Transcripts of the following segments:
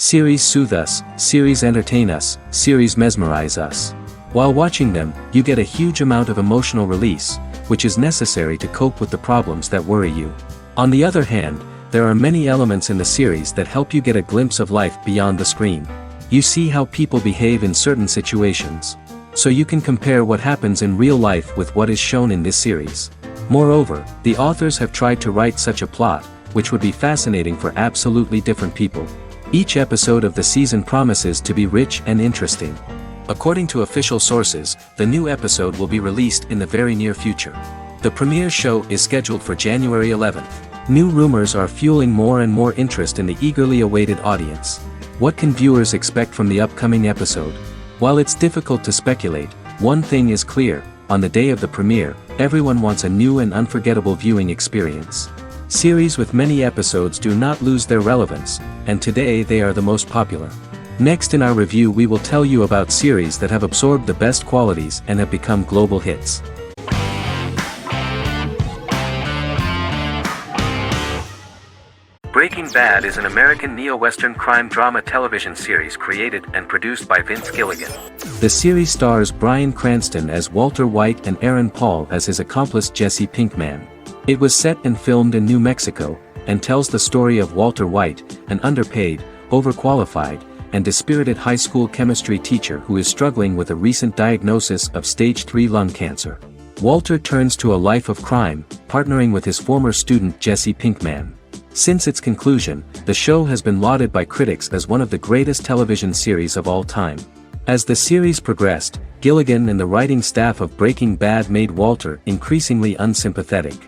Series soothe us, series entertain us, series mesmerize us. While watching them, you get a huge amount of emotional release, which is necessary to cope with the problems that worry you. On the other hand, there are many elements in the series that help you get a glimpse of life beyond the screen. You see how people behave in certain situations. So you can compare what happens in real life with what is shown in this series. Moreover, the authors have tried to write such a plot, which would be fascinating for absolutely different people. Each episode of the season promises to be rich and interesting. According to official sources, the new episode will be released in the very near future. The premiere show is scheduled for January 11th. New rumors are fueling more and more interest in the eagerly awaited audience. What can viewers expect from the upcoming episode? While it's difficult to speculate, one thing is clear: on the day of the premiere, everyone wants a new and unforgettable viewing experience. Series with many episodes do not lose their relevance, and today they are the most popular. Next in our review we will tell you about series that have absorbed the best qualities and have become global hits. Breaking Bad is an American neo-Western crime drama television series created and produced by Vince Gilligan. The series stars Bryan Cranston as Walter White and Aaron Paul as his accomplice Jesse Pinkman. It was set and filmed in New Mexico, and tells the story of Walter White, an underpaid, overqualified, and dispirited high school chemistry teacher who is struggling with a recent diagnosis of stage 3 lung cancer. Walter turns to a life of crime, partnering with his former student Jesse Pinkman. Since its conclusion, the show has been lauded by critics as one of the greatest television series of all time. As the series progressed, Gilligan and the writing staff of Breaking Bad made Walter increasingly unsympathetic.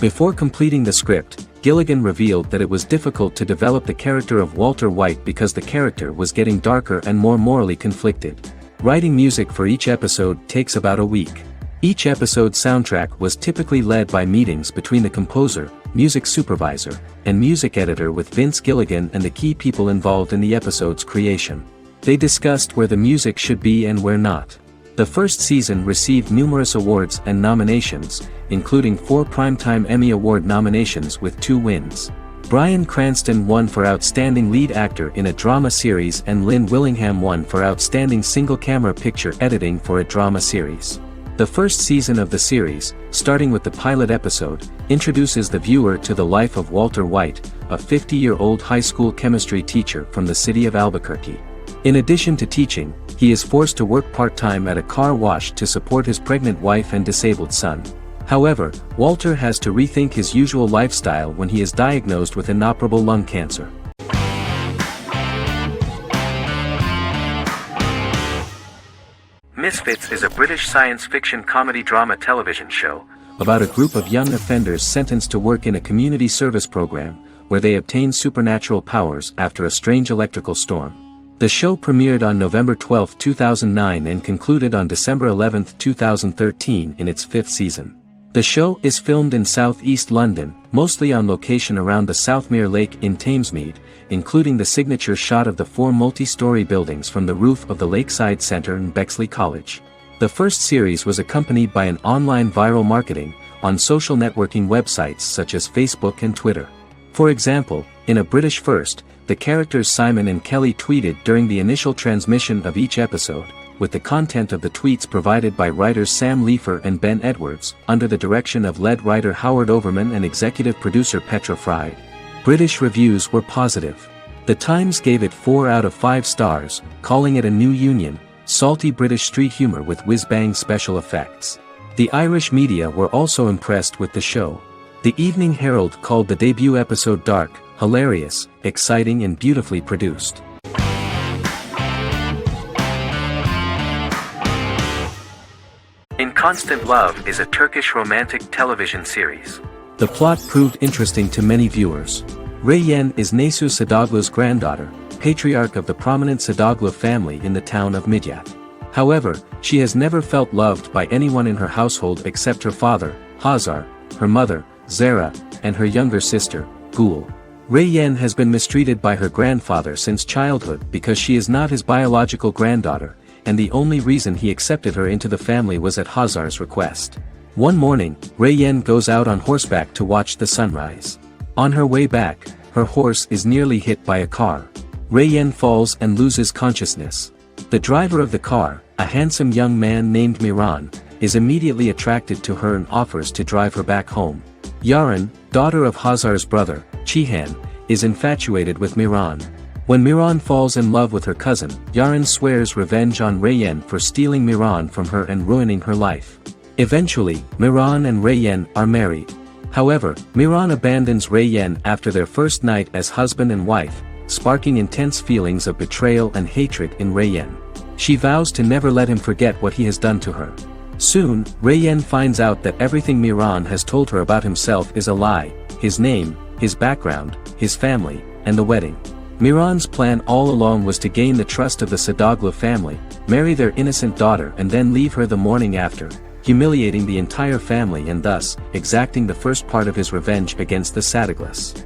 Before completing the script, Gilligan revealed that it was difficult to develop the character of Walter White because the character was getting darker and more morally conflicted. Writing music for each episode takes about a week. Each episode's soundtrack was typically led by meetings between the composer, music supervisor, and music editor with Vince Gilligan and the key people involved in the episode's creation. They discussed where the music should be and where not. The first season received numerous awards and nominations, including 4 Primetime Emmy Award nominations with 2 wins. Bryan Cranston won for Outstanding Lead Actor in a Drama Series and Lynn Willingham won for Outstanding Single-Camera Picture Editing for a Drama Series. The first season of the series, starting with the pilot episode, introduces the viewer to the life of Walter White, a 50-year-old high school chemistry teacher from the city of Albuquerque. In addition to teaching, he is forced to work part-time at a car wash to support his pregnant wife and disabled son. However, Walter has to rethink his usual lifestyle when he is diagnosed with inoperable lung cancer. Misfits is a British science fiction comedy drama television show about a group of young offenders sentenced to work in a community service program, where they obtain supernatural powers after a strange electrical storm. The show premiered on November 12, 2009 and concluded on December 11, 2013 in its 5th season. The show is filmed in southeast London, mostly on location around the Southmere Lake in Thamesmead, including the signature shot of the 4 multi-story buildings from the roof of the Lakeside Centre in Bexley College. The first series was accompanied by an online viral marketing on social networking websites such as Facebook and Twitter. For example, in a British first, the characters Simon and Kelly tweeted during the initial transmission of each episode, with the content of the tweets provided by writers Sam Leifer and Ben Edwards, under the direction of lead writer Howard Overman and executive producer Petra Fried. British reviews were positive. The Times gave it 4 out of 5 stars, calling it a new union, salty British street humor with whiz-bang special effects. The Irish media were also impressed with the show. The Evening Herald called the debut episode dark, hilarious, exciting and beautifully produced. In Constant Love is a Turkish romantic television series. The plot proved interesting to many viewers. Reyyen is Nesu Sadoglu's granddaughter, patriarch of the prominent Sadoglu family in the town of Midyat. However, she has never felt loved by anyone in her household except her father, Hazar, her mother, Zara, and her younger sister, Gul. Reyyen has been mistreated by her grandfather since childhood because she is not his biological granddaughter, and the only reason he accepted her into the family was at Hazar's request. One morning, Reyyen goes out on horseback to watch the sunrise. On her way back, her horse is nearly hit by a car. Ray-Yen falls and loses consciousness. The driver of the car, a handsome young man named Miran, is immediately attracted to her and offers to drive her back home. Yaren, daughter of Hazar's brother, Chihan, is infatuated with Miran. When Miran falls in love with her cousin, Yaren swears revenge on Ray-Yen for stealing Miran from her and ruining her life. Eventually, Miran and Ray-Yen are married. However, Miran abandons Ray-Yen after their first night as husband and wife, sparking intense feelings of betrayal and hatred in Ray-Yen. She vows to never let him forget what he has done to her. Soon, Ray-Yen finds out that everything Miran has told her about himself is a lie: his name, his background, his family, and the wedding. Miran's plan all along was to gain the trust of the Sadoglu family, marry their innocent daughter and then leave her the morning after, humiliating the entire family and thus, exacting the first part of his revenge against the Sadoglas.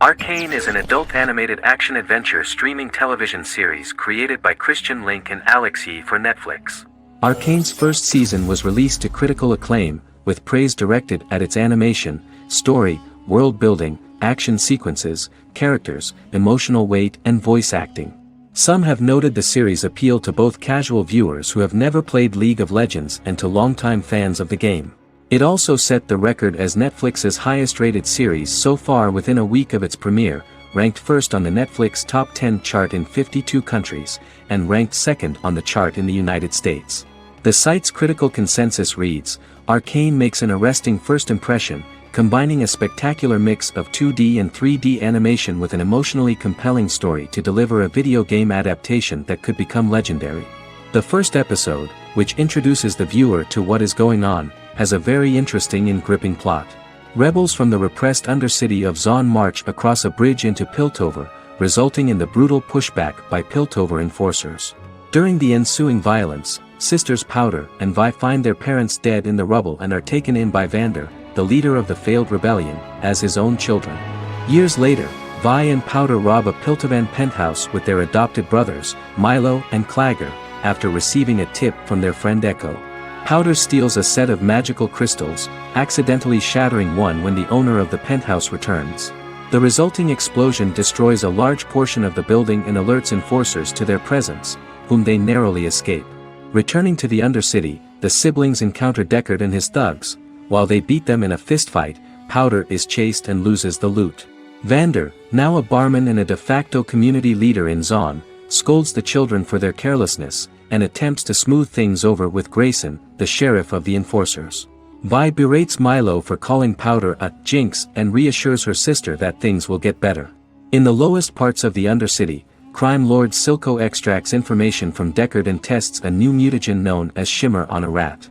Arcane is an adult animated action-adventure streaming television series created by Christian Link and Alex Yee for Netflix. Arcane's first season was released to critical acclaim, with praise directed at its animation, story, world-building, action sequences, characters, emotional weight and voice acting. Some have noted the series appealed to both casual viewers who have never played League of Legends and to longtime fans of the game. It also set the record as Netflix's highest-rated series so far within a week of its premiere, ranked first on the Netflix Top 10 chart in 52 countries, and ranked second on the chart in the United States. The site's critical consensus reads, "Arcane makes an arresting first impression, combining a spectacular mix of 2D and 3D animation with an emotionally compelling story to deliver a video game adaptation that could become legendary." The first episode, which introduces the viewer to what is going on, has a very interesting and gripping plot. Rebels from the repressed undercity of Zon march across a bridge into Piltover, resulting in the brutal pushback by Piltover enforcers. During the ensuing violence, sisters Powder and Vi find their parents dead in the rubble and are taken in by Vander, the leader of the failed rebellion, as his own children. Years later, Vi and Powder rob a Piltovan penthouse with their adopted brothers, Milo and Clagger, after receiving a tip from their friend Echo. Powder steals a set of magical crystals, accidentally shattering one when the owner of the penthouse returns. The resulting explosion destroys a large portion of the building and alerts enforcers to their presence, whom they narrowly escape. Returning to the Undercity, the siblings encounter Deckard and his thugs. While they beat them in a fistfight, Powder is chased and loses the loot. Vander, now a barman and a de facto community leader in Zon, scolds the children for their carelessness, and attempts to smooth things over with Grayson, the sheriff of the enforcers. Vi berates Milo for calling Powder a jinx and reassures her sister that things will get better. In the lowest parts of the Undercity, crime lord Silco extracts information from Deckard and tests a new mutagen known as Shimmer on a rat.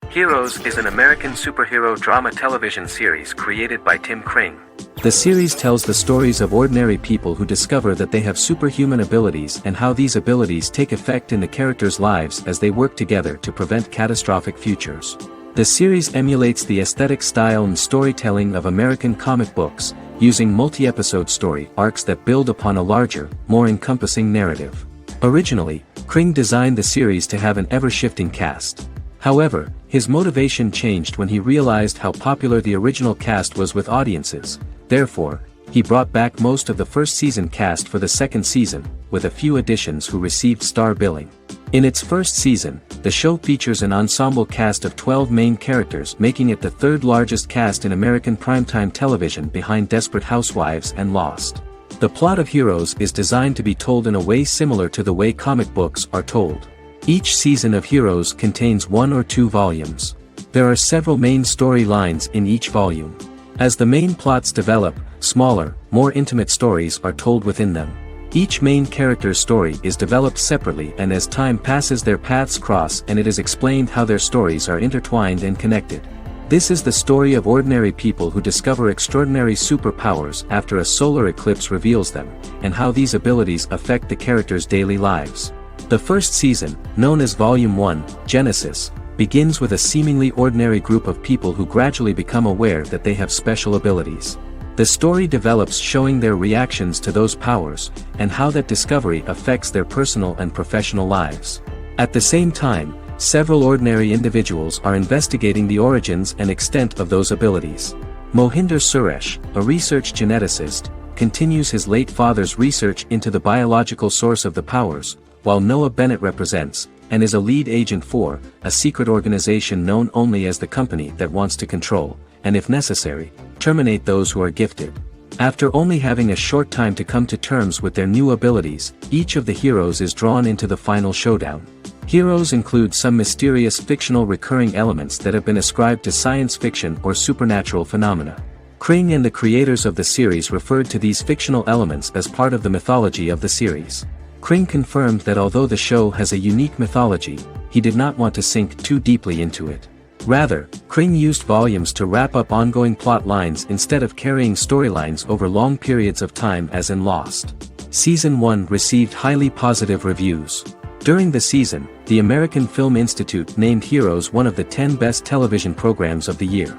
Heroes is an American superhero drama television series created by Tim Kring. The series tells the stories of ordinary people who discover that they have superhuman abilities and how these abilities take effect in the characters' lives as they work together to prevent catastrophic futures. The series emulates the aesthetic style and storytelling of American comic books, using multi-episode story arcs that build upon a larger, more encompassing narrative. Originally, Kring designed the series to have an ever-shifting cast. However, his motivation changed when he realized how popular the original cast was with audiences. Therefore, he brought back most of the first season cast for the second season, with a few additions who received star billing. In its first season, the show features an ensemble cast of 12 main characters, making it the third largest cast in American primetime television behind Desperate Housewives and Lost. The plot of Heroes is designed to be told in a way similar to the way comic books are told. Each season of Heroes contains 1 or 2 volumes. There are several main storylines in each volume. As the main plots develop, smaller, more intimate stories are told within them. Each main character's story is developed separately, and as time passes their paths cross and it is explained how their stories are intertwined and connected. This is the story of ordinary people who discover extraordinary superpowers after a solar eclipse reveals them, and how these abilities affect the characters' daily lives. The first season, known as Volume 1, Genesis, begins with a seemingly ordinary group of people who gradually become aware that they have special abilities. The story develops showing their reactions to those powers, and how that discovery affects their personal and professional lives. At the same time, Several ordinary individuals are investigating the origins and extent of those abilities. Mohinder Suresh, a research geneticist, continues his late father's research into the biological source of the powers, while Noah Bennett represents, and is a lead agent for, a secret organization known only as the company that wants to control, and if necessary, terminate those who are gifted. After only having a short time to come to terms with their new abilities, each of the heroes is drawn into the final showdown. Heroes include some mysterious fictional recurring elements that have been ascribed to science fiction or supernatural phenomena. Kring and the creators of the series referred to these fictional elements as part of the mythology of the series. Kring confirmed that although the show has a unique mythology, he did not want to sink too deeply into it. Rather, Kring used volumes to wrap up ongoing plot lines instead of carrying storylines over long periods of time as in Lost. Season 1 received highly positive reviews. During the season, the American Film Institute named Heroes one of the 10 best television programs of the year.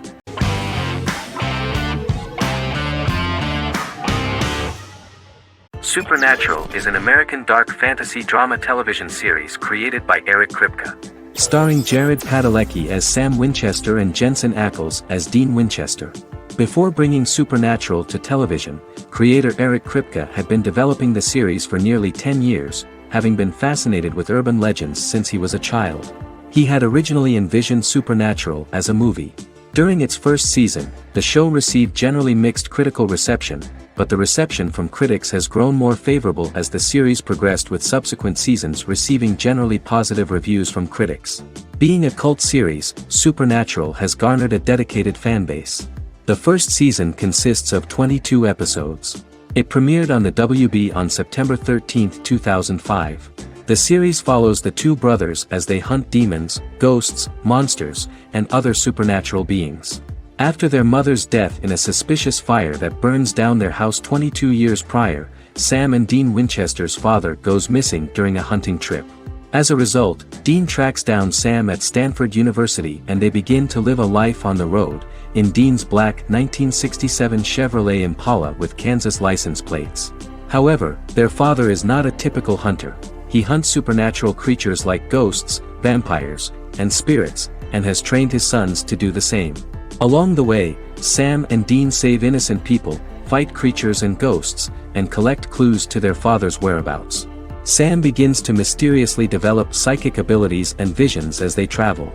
Supernatural is an American dark fantasy drama television series created by Eric Kripke. Starring Jared Padalecki as Sam Winchester and Jensen Ackles as Dean Winchester. Before bringing Supernatural to television, creator Eric Kripke had been developing the series for nearly 10 years, having been fascinated with urban legends since he was a child. He had originally envisioned Supernatural as a movie. During its first season, the show received generally mixed critical reception, but the reception from critics has grown more favorable as the series progressed, with subsequent seasons receiving generally positive reviews from critics. Being a cult series, Supernatural has garnered a dedicated fanbase. The first season consists of 22 episodes. It premiered on the WB on September 13, 2005. The series follows the two brothers as they hunt demons, ghosts, monsters, and other supernatural beings. After their mother's death in a suspicious fire that burns down their house 22 years prior, Sam and Dean Winchester's father goes missing during a hunting trip. As a result, Dean tracks down Sam at Stanford University and they begin to live a life on the road, in Dean's black 1967 Chevrolet Impala with Kansas license plates. However, their father is not a typical hunter. He hunts supernatural creatures like ghosts, vampires, and spirits, and has trained his sons to do the same. Along the way, Sam and Dean save innocent people, fight creatures and ghosts, and collect clues to their father's whereabouts. Sam begins to mysteriously develop psychic abilities and visions as they travel.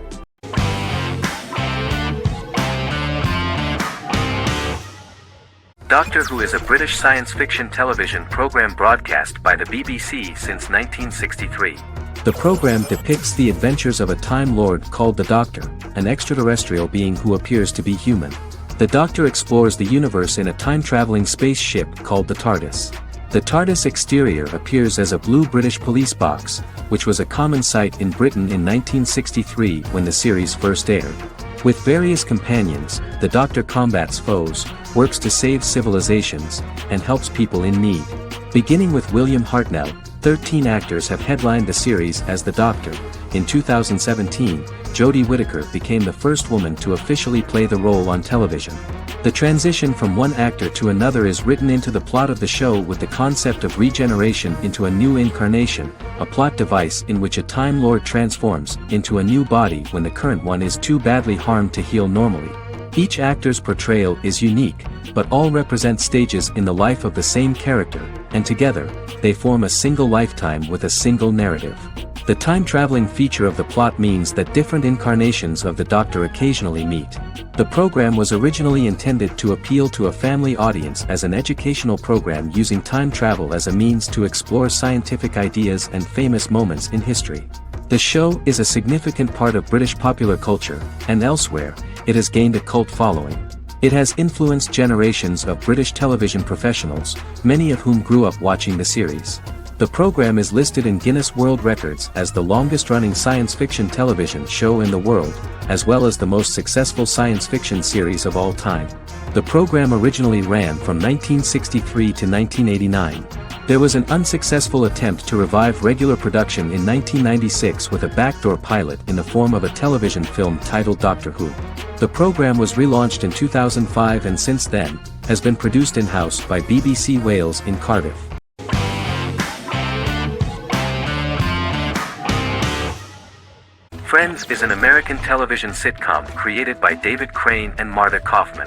Doctor Who is a British science fiction television program broadcast by the BBC since 1963. The program depicts the adventures of a Time Lord called the Doctor, an extraterrestrial being who appears to be human. The Doctor explores the universe in a time-traveling spaceship called the TARDIS. The TARDIS exterior appears as a blue British police box, which was a common sight in Britain in 1963 when the series first aired. With various companions, the Doctor combats foes, works to save civilizations, and helps people in need. Beginning with William Hartnell, 13 actors have headlined the series as the Doctor. In 2017, Jodie Whittaker became the first woman to officially play the role on television. The transition from one actor to another is written into the plot of the show with the concept of regeneration into a new incarnation, a plot device in which a Time Lord transforms into a new body when the current one is too badly harmed to heal normally. Each actor's portrayal is unique, but all represent stages in the life of the same character, and together, they form a single lifetime with a single narrative. The time-traveling feature of the plot means that different incarnations of the Doctor occasionally meet. The program was originally intended to appeal to a family audience as an educational program using time travel as a means to explore scientific ideas and famous moments in history. The show is a significant part of British popular culture, and elsewhere, it has gained a cult following. It has influenced generations of British television professionals, many of whom grew up watching the series. The program is listed in Guinness World Records as the longest-running science fiction television show in the world, as well as the most successful science fiction series of all time. The program originally ran from 1963 to 1989. There was an unsuccessful attempt to revive regular production in 1996 with a backdoor pilot in the form of a television film titled Doctor Who. The program was relaunched in 2005 and since then, has been produced in-house by BBC Wales in Cardiff. Friends is an American television sitcom created by David Crane and Marta Kaufman.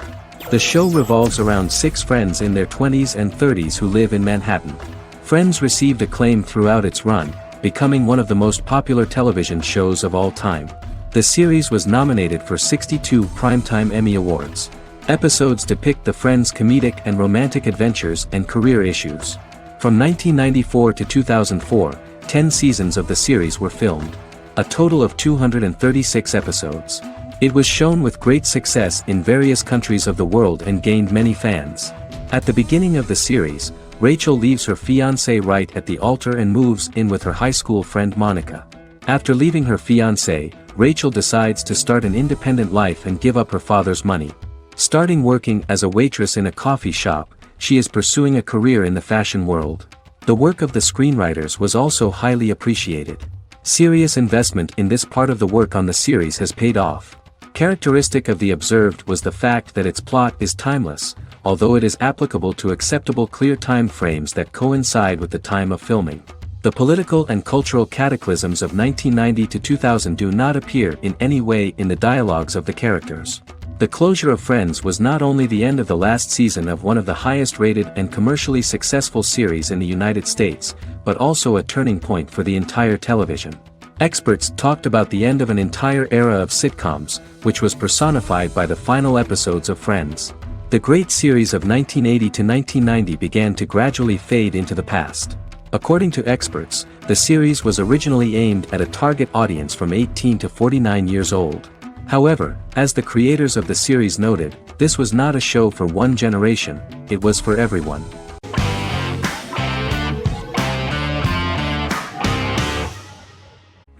The show revolves around 6 friends in their 20s and 30s who live in Manhattan. Friends received acclaim throughout its run, becoming one of the most popular television shows of all time. The series was nominated for 62 Primetime Emmy Awards. Episodes depict the Friends' comedic and romantic adventures and career issues. From 1994 to 2004, 10 seasons of the series were filmed. A total of 236 episodes. It was shown with great success in various countries of the world and gained many fans. At the beginning of the series, Rachel leaves her fiancé right at the altar and moves in with her high school friend Monica. After leaving her fiancé, Rachel decides to start an independent life and give up her father's money. Starting working as a waitress in a coffee shop, she is pursuing a career in the fashion world. The work of the screenwriters was also highly appreciated. Serious investment in this part of the work on the series has paid off. Characteristic of The Observed was the fact that its plot is timeless, although it is applicable to acceptable clear time frames that coincide with the time of filming. The political and cultural cataclysms of 1990 to 2000 do not appear in any way in the dialogues of the characters. The closure of Friends was not only the end of the last season of one of the highest-rated and commercially successful series in the United States, but also a turning point for the entire television. Experts talked about the end of an entire era of sitcoms, which was personified by the final episodes of Friends. The great series of 1980 to 1990 began to gradually fade into the past. According to experts, the series was originally aimed at a target audience from 18 to 49 years old. However, as the creators of the series noted, this was not a show for one generation, it was for everyone.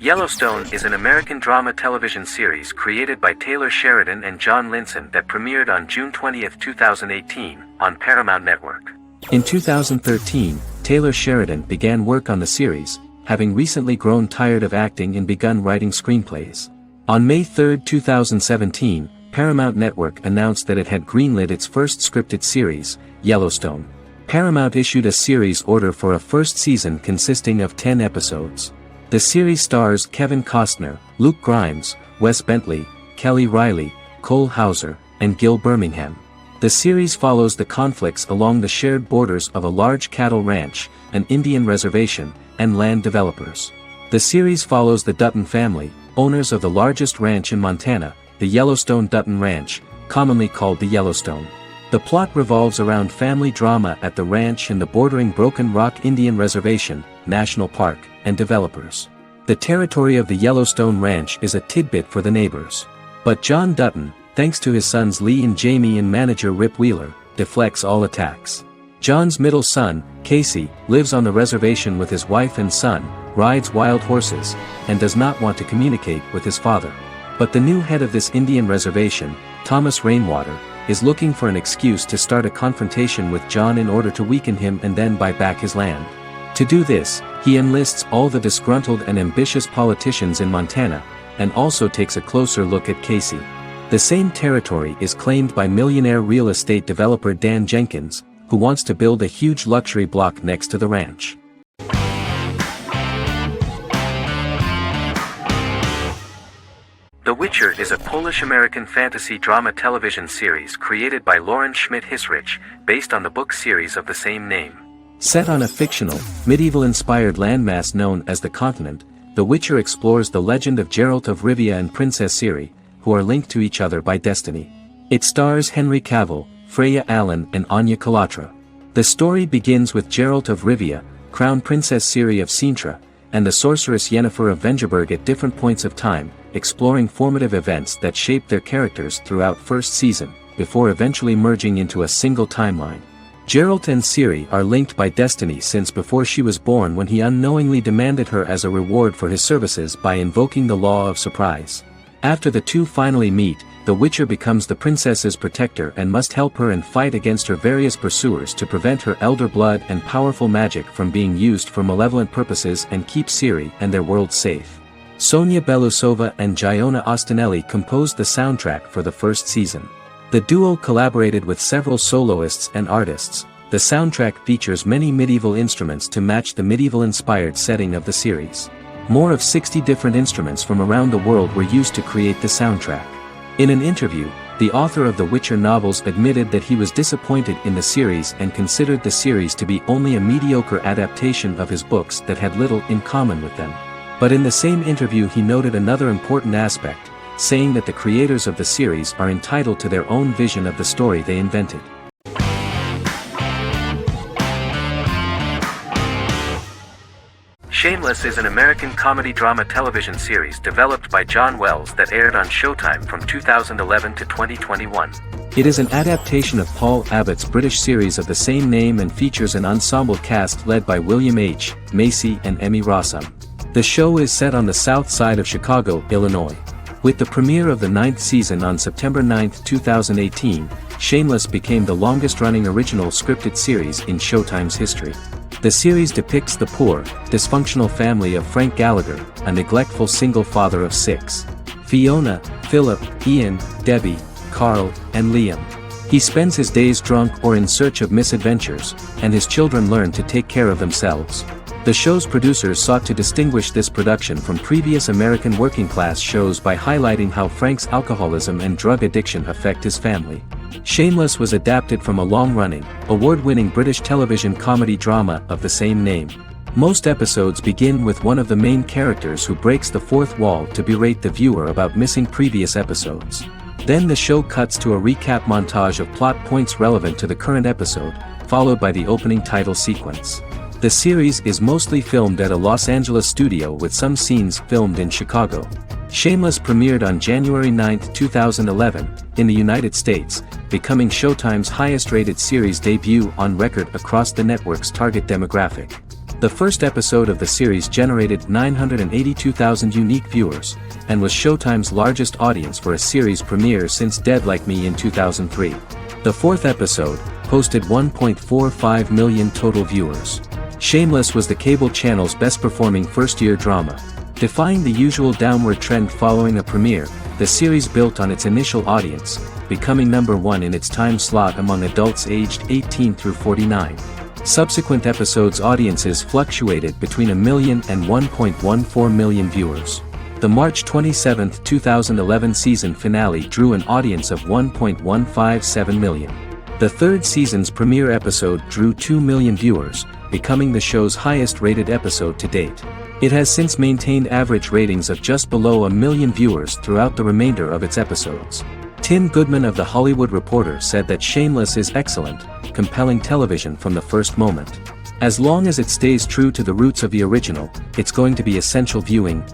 Yellowstone is an American drama television series created by Taylor Sheridan and John Linson that premiered on June 20, 2018, on Paramount Network. In 2013, Taylor Sheridan began work on the series, having recently grown tired of acting and begun writing screenplays. On May 3, 2017, Paramount Network announced that it had greenlit its first scripted series, Yellowstone. Paramount issued a series order for a first season consisting of 10 episodes. The series stars Kevin Costner, Luke Grimes, Wes Bentley, Kelly Riley, Cole Hauser, and Gil Birmingham. The series follows the conflicts along the shared borders of a large cattle ranch, an Indian reservation, and land developers. The series follows the Dutton family, owners of the largest ranch in Montana, the Yellowstone Dutton Ranch, commonly called the Yellowstone. The plot revolves around family drama at the ranch and the bordering Broken Rock Indian Reservation, National Park, and developers. The territory of the Yellowstone Ranch is a tidbit for the neighbors. But John Dutton, thanks to his sons Lee and Jamie and manager Rip Wheeler, deflects all attacks. John's middle son, Casey, lives on the reservation with his wife and son, rides wild horses, and does not want to communicate with his father. But the new head of this Indian reservation, Thomas Rainwater, is looking for an excuse to start a confrontation with John in order to weaken him and then buy back his land. To do this, he enlists all the disgruntled and ambitious politicians in Montana, and also takes a closer look at Casey. The same territory is claimed by millionaire real estate developer Dan Jenkins, who wants to build a huge luxury block next to the ranch. The Witcher is a Polish-American fantasy drama television series created by Lauren Schmidt-Hissrich, based on the book series of the same name. Set on a fictional, medieval-inspired landmass known as the Continent, The Witcher explores the legend of Geralt of Rivia and Princess Ciri, who are linked to each other by destiny. It stars Henry Cavill, Freya Allan and Anya Chalotra. The story begins with Geralt of Rivia, Crown Princess Ciri of Sintra, and the sorceress Yennefer of Vengerberg at different points of time, exploring formative events that shaped their characters throughout first season, before eventually merging into a single timeline. Geralt and Ciri are linked by destiny since before she was born, when he unknowingly demanded her as a reward for his services by invoking the law of surprise. After the two finally meet, the Witcher becomes the princess's protector and must help her and fight against her various pursuers to prevent her elder blood and powerful magic from being used for malevolent purposes and keep Ciri and their world safe. Sonia Belousova and Giona Ostinelli composed the soundtrack for the first season. The duo collaborated with several soloists and artists. The soundtrack features many medieval instruments to match the medieval-inspired setting of the series. More of 60 different instruments from around the world were used to create the soundtrack. In an interview, the author of the Witcher novels admitted that he was disappointed in the series and considered the series to be only a mediocre adaptation of his books that had little in common with them. But in the same interview he noted another important aspect, saying that the creators of the series are entitled to their own vision of the story they invented. Shameless is an American comedy drama television series developed by John Wells that aired on Showtime from 2011 to 2021. It is an adaptation of Paul Abbott's British series of the same name and features an ensemble cast led by William H. Macy and Emmy Rossum. The show is set on the south side of Chicago, Illinois. With the premiere of the 9th season on September 9, 2018, Shameless became the longest-running original scripted series in Showtime's history. The series depicts the poor, dysfunctional family of Frank Gallagher, a neglectful single father of 6. Fiona, Philip, Ian, Debbie, Carl, and Liam. He spends his days drunk or in search of misadventures, and his children learn to take care of themselves. The show's producers sought to distinguish this production from previous American working-class shows by highlighting how Frank's alcoholism and drug addiction affect his family. Shameless was adapted from a long-running, award-winning British television comedy drama of the same name. Most episodes begin with one of the main characters who breaks the fourth wall to berate the viewer about missing previous episodes. Then the show cuts to a recap montage of plot points relevant to the current episode, followed by the opening title sequence. The series is mostly filmed at a Los Angeles studio with some scenes filmed in Chicago. Shameless premiered on January 9, 2011, in the United States, becoming Showtime's highest-rated series debut on record across the network's target demographic. The first episode of the series generated 982,000 unique viewers, and was Showtime's largest audience for a series premiere since Dead Like Me in 2003. The fourth episode posted 1.45 million total viewers. Shameless was the cable channel's best-performing first-year drama. Defying the usual downward trend following a premiere, the series built on its initial audience, becoming number 1 in its time slot among adults aged 18 through 49. Subsequent episodes' audiences fluctuated between 1 million and 1.14 million viewers. The March 27, 2011 season finale drew an audience of 1.157 million. The third season's premiere episode drew 2 million viewers, becoming the show's highest-rated episode to date. It has since maintained average ratings of just below 1 million viewers throughout the remainder of its episodes. Tim Goodman of The Hollywood Reporter said that Shameless is excellent, compelling television from the first moment. As long as it stays true to the roots of the original, it's going to be essential viewing.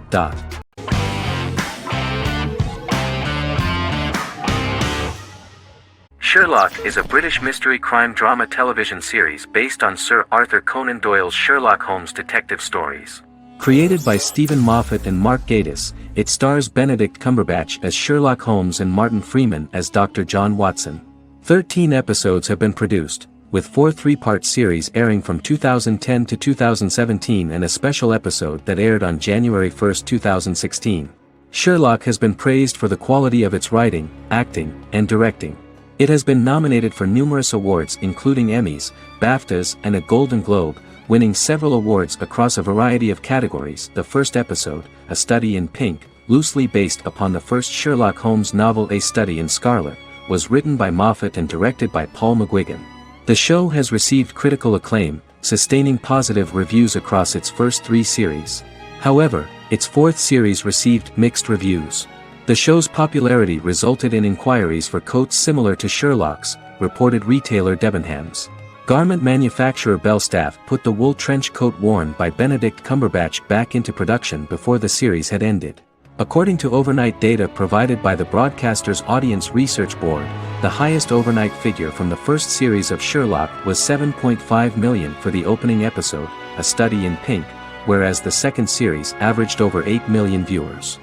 Sherlock is a British mystery crime drama television series based on Sir Arthur Conan Doyle's Sherlock Holmes detective stories. Created by Stephen Moffat and Mark Gatiss, it stars Benedict Cumberbatch as Sherlock Holmes and Martin Freeman as Dr. John Watson. 13 episodes have been produced, with 4 three-part series airing from 2010 to 2017 and a special episode that aired on January 1, 2016. Sherlock has been praised for the quality of its writing, acting, and directing. It has been nominated for numerous awards including Emmys, BAFTAs, and a Golden Globe, winning several awards across a variety of categories. The first episode, A Study in Pink, loosely based upon the first Sherlock Holmes novel A Study in Scarlet, was written by Moffat and directed by Paul McGuigan. The show has received critical acclaim, sustaining positive reviews across its first 3 series. However, its fourth series received mixed reviews. The show's popularity resulted in inquiries for coats similar to Sherlock's, reported retailer Debenhams. Garment manufacturer Belstaff put the wool trench coat worn by Benedict Cumberbatch back into production before the series had ended. According to overnight data provided by the broadcaster's Audience Research Board, the highest overnight figure from the first series of Sherlock was 7.5 million for the opening episode, A Study in Pink, whereas the second series averaged over 8 million viewers.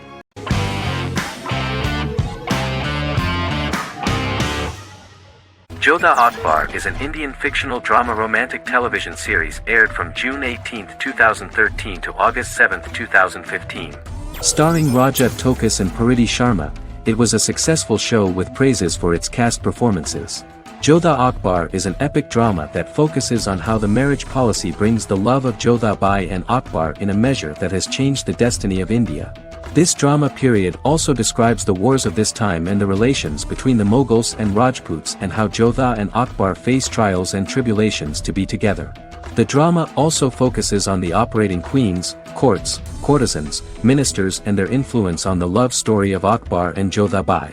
Jodha Akbar is an Indian fictional drama romantic television series aired from June 18, 2013 to August 7, 2015. Starring Raja Tokas and Pariti Sharma, it was a successful show with praises for its cast performances. Jodha Akbar is an epic drama that focuses on how the marriage policy brings the love of Jodha Bai and Akbar in a measure that has changed the destiny of India. This drama period also describes the wars of this time and the relations between the Mughals and Rajputs and how Jodha and Akbar face trials and tribulations to be together. The drama also focuses on the operating queens, courts, courtesans, ministers and their influence on the love story of Akbar and Jodha Bai.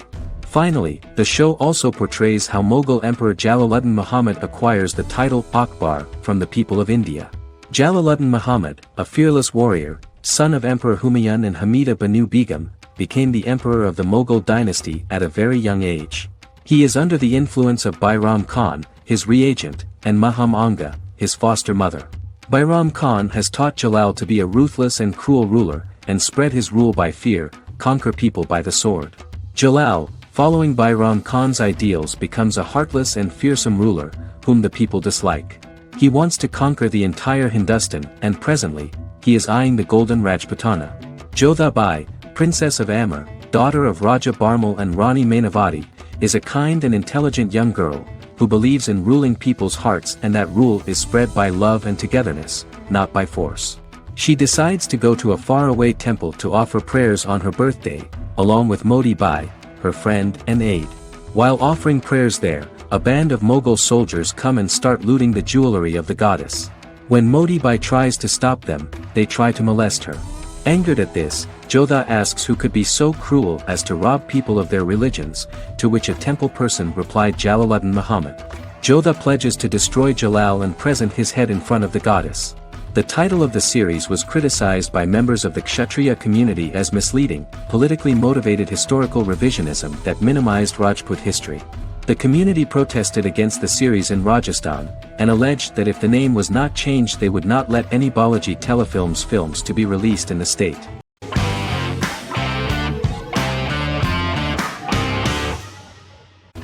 Finally, the show also portrays how Mughal Emperor Jalaluddin Muhammad acquires the title Akbar from the people of India. Jalaluddin Muhammad, a fearless warrior, son of Emperor Humayun and Hamida Banu Begum, became the emperor of the Mughal dynasty at a very young age. He is under the influence of Bairam Khan, his reagent, and Maham Anga, his foster mother. Bairam Khan has taught Jalal to be a ruthless and cruel ruler, and spread his rule by fear, conquer people by the sword. Jalal, following Bairam Khan's ideals, becomes a heartless and fearsome ruler, whom the people dislike. He wants to conquer the entire Hindustan, and presently, he is eyeing the golden Rajputana. Jodha Bai, princess of Amber, daughter of Raja Barmal and Rani Mainavati, is a kind and intelligent young girl, who believes in ruling people's hearts and that rule is spread by love and togetherness, not by force. She decides to go to a faraway temple to offer prayers on her birthday, along with Modi Bai, her friend and aide. While offering prayers there, a band of Mughal soldiers come and start looting the jewelry of the goddess. When Modi Bai tries to stop them, they try to molest her. Angered at this, Jodha asks who could be so cruel as to rob people of their religions, to which a temple person replied Jalaluddin Muhammad. Jodha pledges to destroy Jalal and present his head in front of the goddess. The title of the series was criticized by members of the Kshatriya community as misleading, politically motivated historical revisionism that minimized Rajput history. The community protested against the series in Rajasthan, and alleged that if the name was not changed they would not let any Balaji Telefilms films to be released in the state.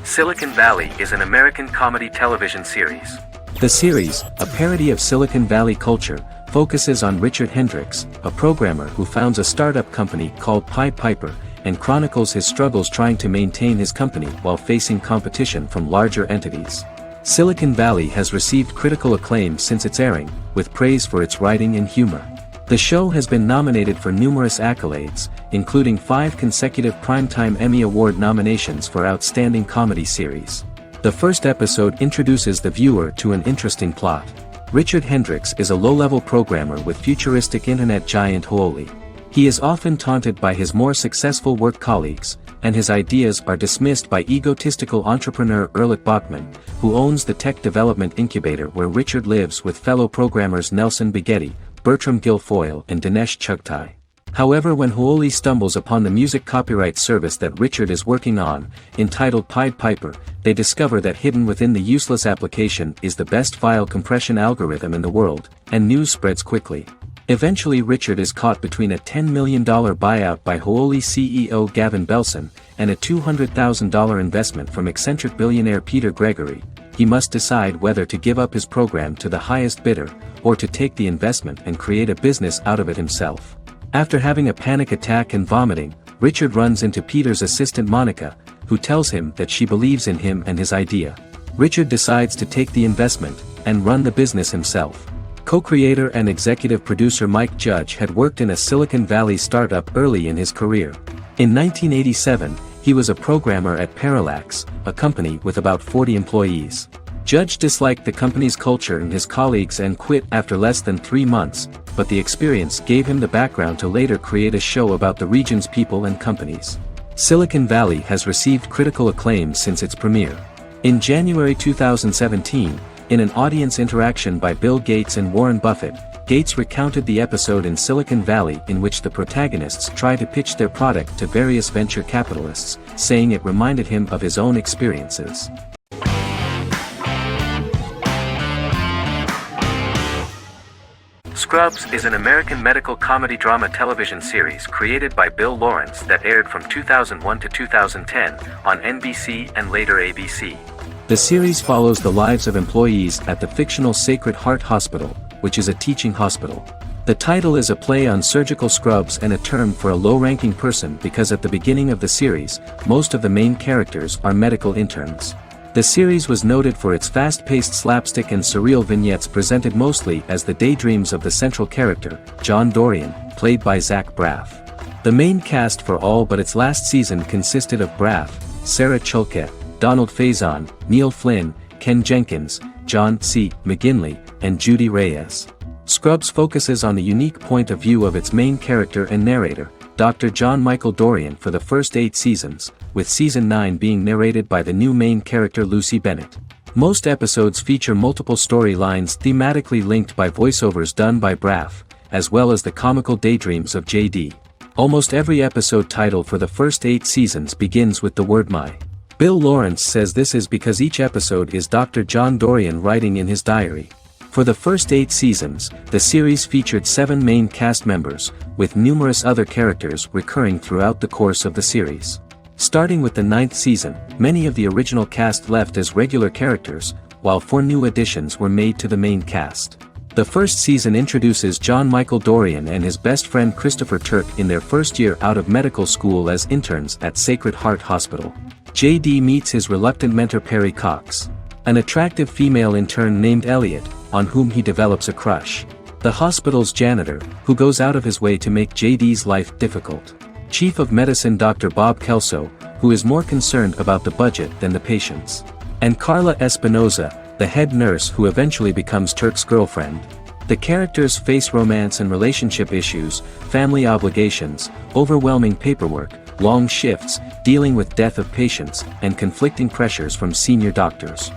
Silicon Valley is an American comedy television series. The series, a parody of Silicon Valley culture, focuses on Richard Hendricks, a programmer who founds a startup company called Pied Piper, and chronicles his struggles trying to maintain his company while facing competition from larger entities. Silicon Valley has received critical acclaim since its airing, with praise for its writing and humor. The show has been nominated for numerous accolades, including 5 consecutive Primetime Emmy Award nominations for Outstanding Comedy Series. The first episode introduces the viewer to an interesting plot. Richard Hendricks is a low-level programmer with futuristic internet giant Huawei. He is often taunted by his more successful work colleagues, and his ideas are dismissed by egotistical entrepreneur Erlich Bachman, who owns the tech development incubator where Richard lives with fellow programmers Nelson Bighetti, Bertram Guilfoyle and Dinesh Chugtai. However, when Huawei stumbles upon the music copyright service that Richard is working on, entitled Pied Piper, they discover that hidden within the useless application is the best file compression algorithm in the world, and news spreads quickly. Eventually Richard is caught between a $10 million buyout by Huawei CEO Gavin Belson, and a $200,000 investment from eccentric billionaire Peter Gregory. He must decide whether to give up his program to the highest bidder, or to take the investment and create a business out of it himself. After having a panic attack and vomiting, Richard runs into Peter's assistant Monica, who tells him that she believes in him and his idea. Richard decides to take the investment, and run the business himself. Co-creator and executive producer Mike Judge had worked in a Silicon Valley startup early in his career. In 1987, he was a programmer at Parallax, a company with about 40 employees. Judge disliked the company's culture and his colleagues and quit after less than 3 months, but the experience gave him the background to later create a show about the region's people and companies. Silicon Valley has received critical acclaim since its premiere. In January 2017, in an audience interaction by Bill Gates and Warren Buffett, Gates recounted the episode in Silicon Valley in which the protagonists try to pitch their product to various venture capitalists, saying it reminded him of his own experiences. Scrubs is an American medical comedy drama television series created by Bill Lawrence that aired from 2001 to 2010 on NBC and later ABC. The series follows the lives of employees at the fictional Sacred Heart Hospital, which is a teaching hospital. The title is a play on surgical scrubs and a term for a low-ranking person because at the beginning of the series, most of the main characters are medical interns. The series was noted for its fast-paced slapstick and surreal vignettes presented mostly as the daydreams of the central character, John Dorian, played by Zach Braff. The main cast for all but its last season consisted of Braff, Sarah Chulke, Donald Faison, Neil Flynn, Ken Jenkins, John C. McGinley, and Judy Reyes. Scrubs focuses on the unique point of view of its main character and narrator, Dr. John Michael Dorian, for the first 8 seasons, with season 9 being narrated by the new main character Lucy Bennett. Most episodes feature multiple storylines thematically linked by voiceovers done by Braff, as well as the comical daydreams of JD. Almost every episode title for the first 8 seasons begins with the word "my." Bill Lawrence says this is because each episode is Dr. John Dorian writing in his diary. For the first 8 seasons, the series featured 7 main cast members, with numerous other characters recurring throughout the course of the series. Starting with the 9th season, many of the original cast left as regular characters, while 4 new additions were made to the main cast. The first season introduces John Michael Dorian and his best friend Christopher Turk in their first year out of medical school as interns at Sacred Heart Hospital. JD meets his reluctant mentor Perry Cox, an attractive female intern named Elliot, on whom he develops a crush. The hospital's janitor, who goes out of his way to make JD's life difficult. Chief of Medicine Dr. Bob Kelso, who is more concerned about the budget than the patients. And Carla Espinoza, the head nurse who eventually becomes Turk's girlfriend. The characters face romance and relationship issues, family obligations, overwhelming paperwork, long shifts, dealing with death of patients, and conflicting pressures from senior doctors.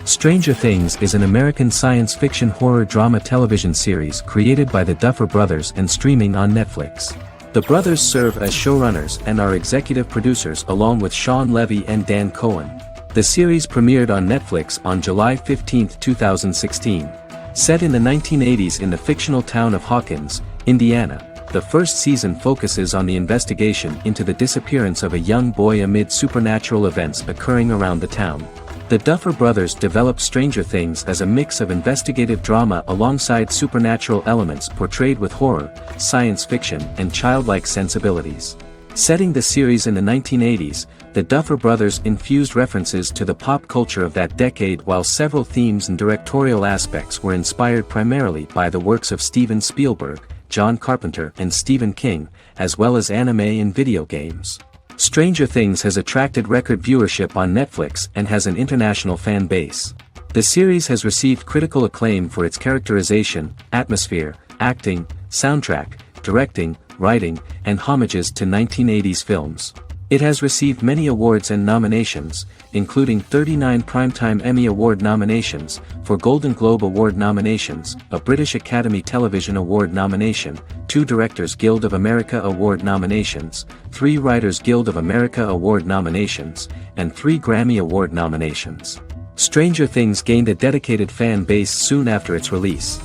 Stranger Things is an American science fiction horror drama television series created by the Duffer Brothers and streaming on Netflix. The brothers serve as showrunners and are executive producers along with Sean Levy and Dan Cohen. The series premiered on Netflix on July 15, 2016. Set in the 1980s in the fictional town of Hawkins, Indiana, the first season focuses on the investigation into the disappearance of a young boy amid supernatural events occurring around the town. The Duffer Brothers developed Stranger Things as a mix of investigative drama alongside supernatural elements portrayed with horror, science fiction, and childlike sensibilities. Setting the series in the 1980s, the Duffer Brothers infused references to the pop culture of that decade, while several themes and directorial aspects were inspired primarily by the works of Steven Spielberg, John Carpenter, and Stephen King, as well as anime and video games. Stranger Things has attracted record viewership on Netflix and has an international fan base. The series has received critical acclaim for its characterization, atmosphere, acting, soundtrack, directing, writing, and homages to 1980s films. It has received many awards and nominations, including 39 Primetime Emmy Award nominations, 4 Golden Globe Award nominations, a British Academy Television Award nomination, 2 Directors Guild of America Award nominations, 3 Writers Guild of America Award nominations, and 3 Grammy Award nominations. Stranger Things gained a dedicated fan base soon after its release.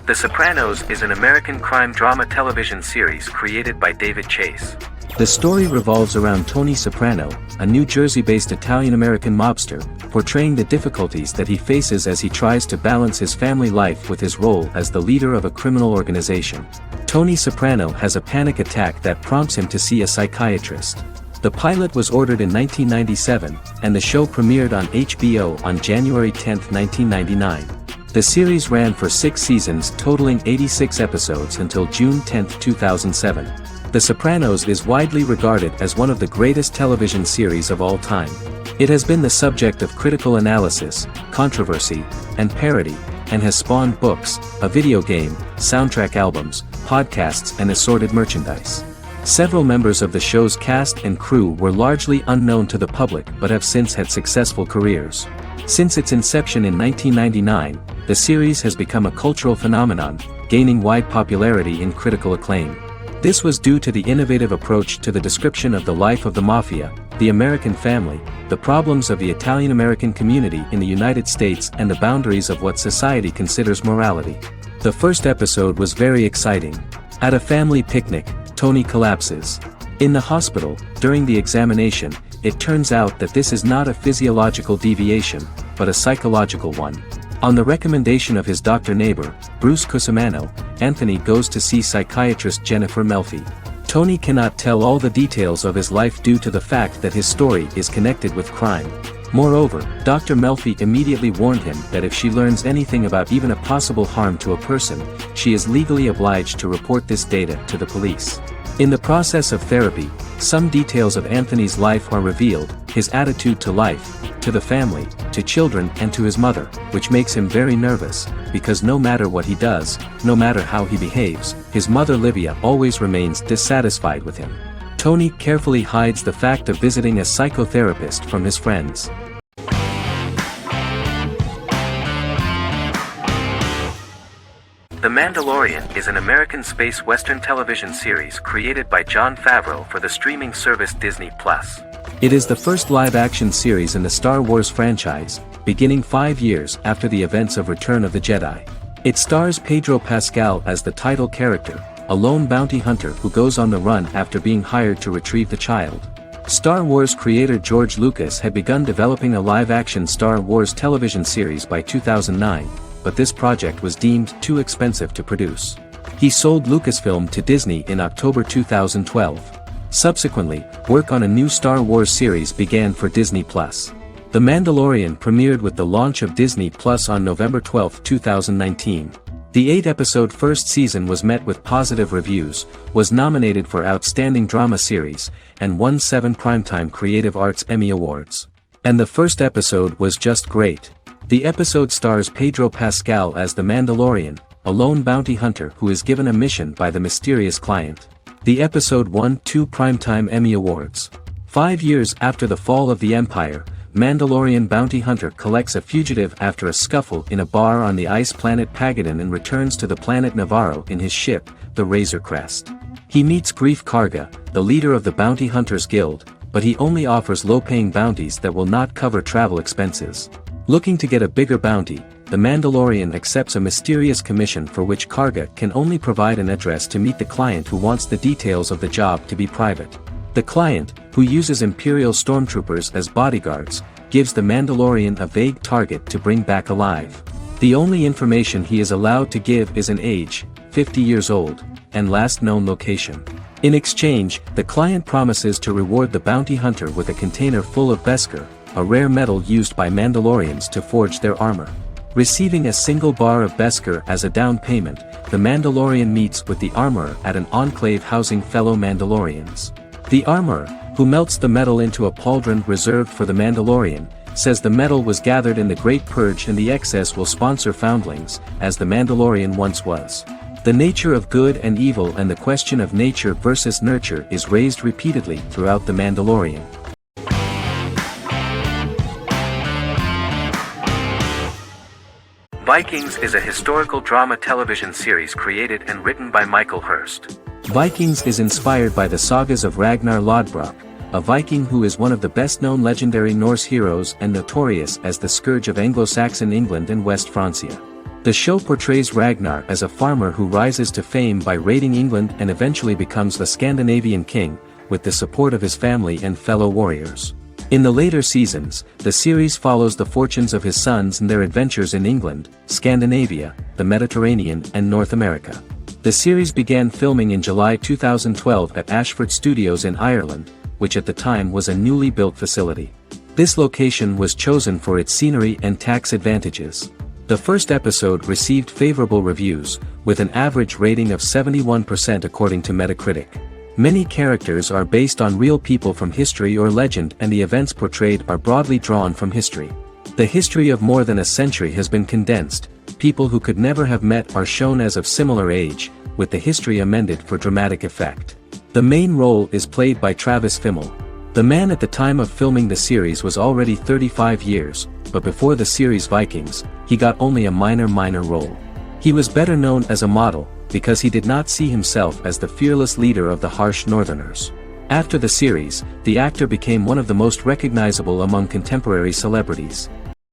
The Sopranos is an American crime drama television series created by David Chase. The story revolves around Tony Soprano, a New Jersey-based Italian-American mobster, portraying the difficulties that he faces as he tries to balance his family life with his role as the leader of a criminal organization. Tony Soprano has a panic attack that prompts him to see a psychiatrist. The pilot was ordered in 1997, and the show premiered on HBO on January 10, 1999. The series ran for 6 seasons totaling 86 episodes until June 10, 2007. The Sopranos is widely regarded as one of the greatest television series of all time. It has been the subject of critical analysis, controversy, and parody, and has spawned books, a video game, soundtrack albums, podcasts, and assorted merchandise. Several members of the show's cast and crew were largely unknown to the public but have since had successful careers. Since its inception in 1999, the series has become a cultural phenomenon, gaining wide popularity and critical acclaim. This was due to the innovative approach to the description of the life of the mafia, the American family, the problems of the Italian-American community in the United States, and the boundaries of what society considers morality. The first episode was very exciting. At a family picnic, Tony collapses. In the hospital, during the examination, it turns out that this is not a physiological deviation, but a psychological one. On the recommendation of his doctor neighbor, Bruce Cusimano, Anthony goes to see psychiatrist Jennifer Melfi. Tony cannot tell all the details of his life due to the fact that his story is connected with crime. Moreover, Dr. Melfi immediately warned him that if she learns anything about even a possible harm to a person, she is legally obliged to report this data to the police. In the process of therapy, some details of Anthony's life are revealed, his attitude to life, to the family, to children and to his mother, which makes him very nervous, because no matter what he does, no matter how he behaves, his mother Livia always remains dissatisfied with him. Tony carefully hides the fact of visiting a psychotherapist from his friends. The Mandalorian is an American space western television series created by Jon Favreau for the streaming service Disney+. It is the first live-action series in the Star Wars franchise, beginning 5 years after the events of Return of the Jedi. It stars Pedro Pascal as the title character, a lone bounty hunter who goes on the run after being hired to retrieve the child. Star Wars creator George Lucas had begun developing a live-action Star Wars television series by 2009, but this project was deemed too expensive to produce. He sold Lucasfilm to Disney in October 2012. Subsequently, work on a new Star Wars series began for Disney+. The Mandalorian premiered with the launch of Disney Plus on November 12, 2019. The 8-episode first season was met with positive reviews, was nominated for Outstanding Drama Series, and won 7 Primetime Creative Arts Emmy Awards. And the first episode was just great. The episode stars Pedro Pascal as the Mandalorian, a lone bounty hunter who is given a mission by the mysterious client. The episode won 2 Primetime Emmy Awards. 5 years after the fall of the Empire, Mandalorian bounty hunter collects a fugitive after a scuffle in a bar on the ice planet Pagadan and returns to the planet Navarro in his ship, the Razor Crest. He meets Grief Karga, the leader of the Bounty Hunters Guild, but he only offers low-paying bounties that will not cover travel expenses. Looking to get a bigger bounty, the Mandalorian accepts a mysterious commission for which Karga can only provide an address to meet the client who wants the details of the job to be private. The client, who uses Imperial stormtroopers as bodyguards, gives the Mandalorian a vague target to bring back alive. The only information he is allowed to give is an age, 50 years old, and last known location. In exchange, the client promises to reward the bounty hunter with a container full of Beskar, a rare metal used by Mandalorians to forge their armor. Receiving a single bar of Beskar as a down payment, the Mandalorian meets with the armorer at an enclave housing fellow Mandalorians. The armorer, who melts the metal into a pauldron reserved for the Mandalorian, says the metal was gathered in the Great Purge and the excess will sponsor foundlings, as the Mandalorian once was. The nature of good and evil and the question of nature versus nurture is raised repeatedly throughout the Mandalorian. Vikings is a historical drama television series created and written by Michael Hurst. Vikings is inspired by the sagas of Ragnar Lodbrok, a Viking who is one of the best-known legendary Norse heroes and notorious as the scourge of Anglo-Saxon England and West Francia. The show portrays Ragnar as a farmer who rises to fame by raiding England and eventually becomes the Scandinavian king, with the support of his family and fellow warriors. In the later seasons, the series follows the fortunes of his sons and their adventures in England, Scandinavia, the Mediterranean and North America. The series began filming in July 2012 at Ashford Studios in Ireland, which at the time was a newly built facility. This location was chosen for its scenery and tax advantages. The first episode received favorable reviews, with an average rating of 71% according to Metacritic. Many characters are based on real people from history or legend and the events portrayed are broadly drawn from history. The history of more than a century has been condensed, people who could never have met are shown as of similar age, with the history amended for dramatic effect. The main role is played by Travis Fimmel. The man at the time of filming the series was already 35 years, but before the series Vikings, he got only a minor role. He was better known as a model, because he did not see himself as the fearless leader of the harsh Northerners. After the series, the actor became one of the most recognizable among contemporary celebrities.